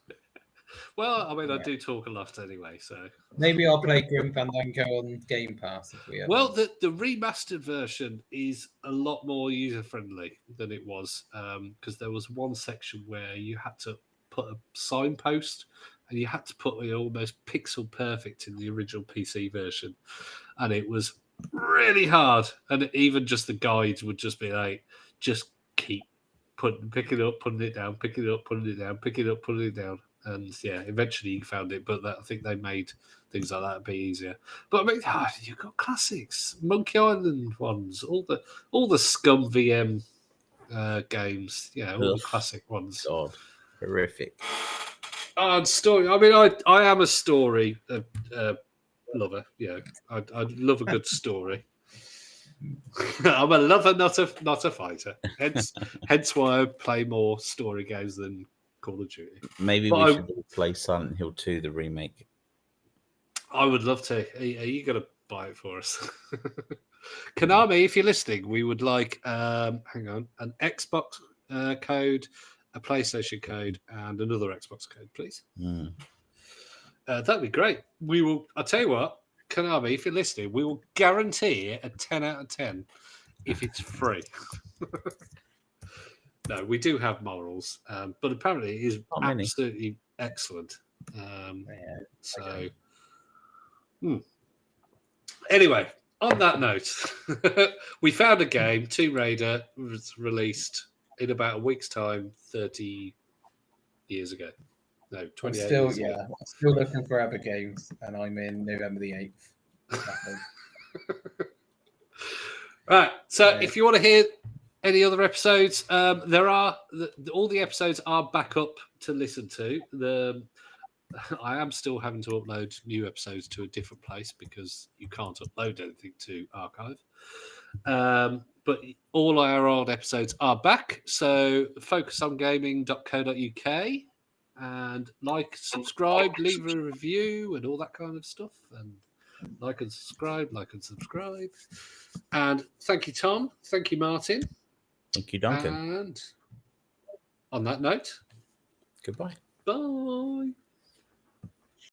Well, I mean, I do talk a lot anyway, so... Maybe I'll play Grim Fandango on Game Pass. If we well, the remastered version is a lot more user-friendly than it was, because there was one section where you had to put a signpost and you had to put it almost pixel perfect in the original PC version. And it was really hard. And even just the guides would just be like, just keep picking it up, putting it down, picking it up, putting it down, picking it up, putting it down. And yeah, eventually you found it, but I think they made things like that a bit easier. But I mean, you've got classics, Monkey Island ones, all the Scum VM games, all the classic ones. God, horrific. And story. I mean, I am a story lover. Yeah, I'd love a good story. I'm a lover, not a fighter. Hence why I play more story games than Call of Duty. Maybe we should play Silent Hill 2, the remake. I would love to. Are you going to buy it for us? Konami, if you're listening, we would like, an Xbox code, a PlayStation code, and another Xbox code, please. That'd be great. We will. I'll tell you what, Konami, if you're listening, we will guarantee a 10 out of 10 if it's free. No, we do have morals, but apparently it is absolutely excellent. Anyway, on that note, we found a game. Tomb Raider was released in about a week's time, 30 years ago. No, 28 years ago. I'm still looking for other games, and I'm in November the 8th. Right, so if you want to hear any other episodes, there are all the episodes are back up to listen to. I am still having to upload new episodes to a different place because you can't upload anything to archive. But all our old episodes are back. So focusongaming.co.uk and like, subscribe, leave a review and all that kind of stuff. And like and subscribe. And thank you, Tom. Thank you, Martin. Thank you, Duncan. And on that note, goodbye. Bye.